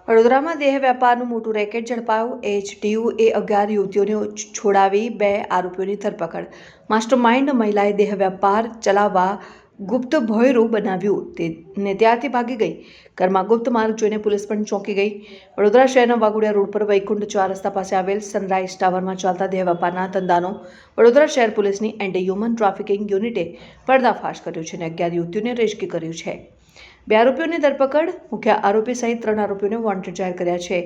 વડોદરામાં દેહ વ્યાપારનું મોટું રેકેટ ઝડપાયું. એચડીયુએ 11 યુવતીઓને છોડાવી 2 આરોપીઓની ધરપકડ. માસ્ટર માઇન્ડ મહિલાએ દેહ વ્યાપાર ચલાવવા ગુપ્ત ભોંયરું બનાવ્યું ને ત્યાંથી ભાગી ગઈ. ઘરમાં ગુપ્ત માર્ગ જોઈને પોલીસ પણ ચોંકી ગઈ. વડોદરા શહેરના વાઘોડિયા રોડ પર વૈકુંઠ 4 રસ્તા પાસે આવેલ સનરાઇઝ ટાવરમાં ચાલતા દેહ વ્યાપારના ધંધાનો વડોદરા શહેર પોલીસની એન્ટી હ્યુમન ટ્રાફિકિંગ યુનિટે પર્દાફાશ કર્યો છે અને 11 યુવતીઓને રેસ્ક્યુ કર્યું છે. 2 આરોપીઓની ધરપકડ. મુખ્ય આરોપી સહિત 3 આરોપીઓને વોન્ટેડ જાહેર કર્યા છે.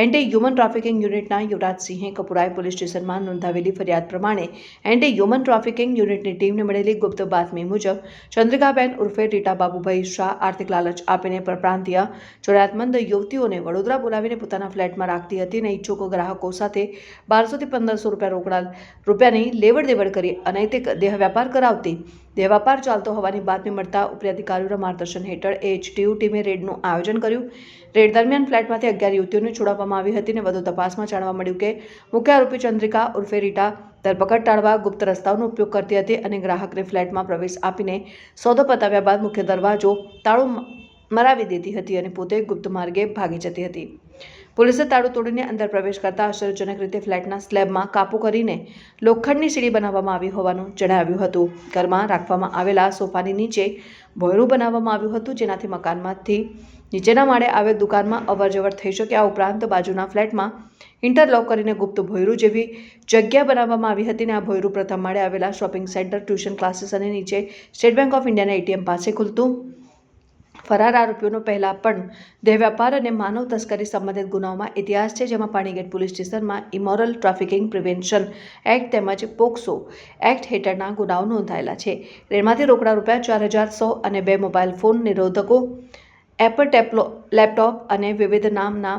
એન્ટી હ્યુમન ટ્રાફિકિંગ યુનિટના યુવરાજસિંહે કપુરાએ પોલીસ સ્ટેશનમાં નોંધાવેલી ફરિયાદ પ્રમાણે એન્ટી હ્યુમન ટ્રાફિકિંગ યુનિટની ટીમને મળેલી ગુપ્ત બાતમી મુજબ ચંદ્રિકાબેન ઉર્ફે રીટા બાબુભાઈ શાહ આર્થિક લાલચ આપીને પરપ્રાંતીય જરૂરિયાતમંદ યુવતીઓને વડોદરા બોલાવીને પોતાના ફ્લેટમાં રાખતી હતી અને ઈચ્છુક ગ્રાહકો સાથે 1200 થી 1500 રોકડા રૂપિયાની લેવડ દેવડ કરી અનૈતિક દેહ વ્યાપાર કરાવતી. દેહ વ્યાપાર ચાલતો હોવાની બાતમી મળતા ઉપરી અધિકારીઓના માર્ગદર્શન હેઠળ એચટીયુ ટીમે રેડનું આયોજન કર્યું. રેડ દરમિયાન ફ્લેટમાંથી 11 યુવતીઓને છોડાવવામાં આવી હતી અને વધુ તપાસમાં જાણવા મળ્યું કે મુખ્ય આરોપી ચંદ્રિકા ઉર્ફે રીટા ધરપકડ ટાળવા ગુપ્ત રસ્તાઓનો ઉપયોગ કરતી હતી અને ગ્રાહકને ફ્લેટમાં પ્રવેશ આપીને સોદો પતાવ્યા બાદ મુખ્ય દરવાજો તાળું મરાવી દેતી હતી અને પોતે ગુપ્ત માર્ગે ભાગી જતી હતી. પોલીસે તાળું તોડીને અંદર પ્રવેશ કરતા આશ્ચર્યજનક રીતે ફ્લેટના સ્લેબમાં કાપો કરીને લોખંડની સીડી બનાવવામાં આવી હોવાનું જણાવ્યું હતું. ઘરમાં રાખવામાં આવેલા સોફાની નીચે ભોંયરું બનાવવામાં આવ્યું હતું, જેનાથી મકાનમાંથી નીચેના માળે આવેલ દુકાનમાં અવરજવર થઈ શકે. આ ઉપરાંત બાજુના ફ્લેટમાં ઇન્ટરલોક કરીને ગુપ્ત ભોંયરું જેવી જગ્યા બનાવવામાં આવી હતી અને આ ભોંયરું પ્રથમ માળે આવેલા શોપિંગ સેન્ટર, ટ્યુશન ક્લાસીસ અને નીચે સ્ટેટ બેંક ઓફ ઇન્ડિયાના એટીએમ પાસે ખુલતું. ફરાર આરોપીઓનો પહેલા પણ દેહ વ્યાપાર અને માનવ તસ્કરી સંબંધિત ગુનાઓમાં ઇતિહાસ છે, જેમાં પાણીગેટ પોલીસ સ્ટેશનમાં ઇમોરલ ટ્રાફિકિંગ પ્રિવેન્શન એક્ટ તેમજ પોક્સો એક્ટ હેઠળના ગુનાઓ નોંધાયેલા છે. રેડમાંથી રોકડા રૂપિયા 4100 અને 2 મોબાઈલ ફોન, નિરોધકો, એપલ લેપટોપ અને વિવિધ નામના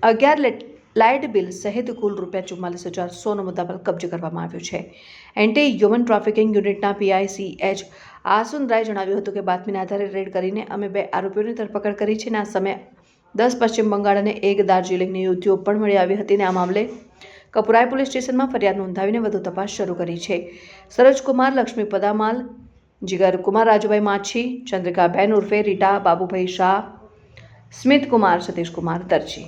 11 લાઇટ બિલ સહિત કુલ રૂપિયા 44100નો મુદ્દામાલ કબજે કરવામાં આવ્યો છે. એન્ટી હ્યુમન ટ્રાફિકિંગ યુનિટના PICH આસુંદરાએ જણાવ્યું હતું કે બાતમીના આધારે રેડ કરીને અમે 2 આરોપીઓની ધરપકડ કરી છે અને આ સમયે 10 પશ્ચિમ બંગાળ અને 1 દાર્જિલિંગની યુવતીઓ પણ મળી આવી હતી અને આ મામલે કપુરાએ પોલીસ સ્ટેશનમાં ફરિયાદ નોંધાવીને વધુ તપાસ શરૂ કરી છે. સરોજકુમાર લક્ષ્મી પદામાલ, જીગરકુમાર રાજુભાઈ માછી, ચંદ્રિકાબેન ઉર્ફે રીટા બાબુભાઈ શાહ, સ્મિતકુમાર સતીશકુમાર દરજી.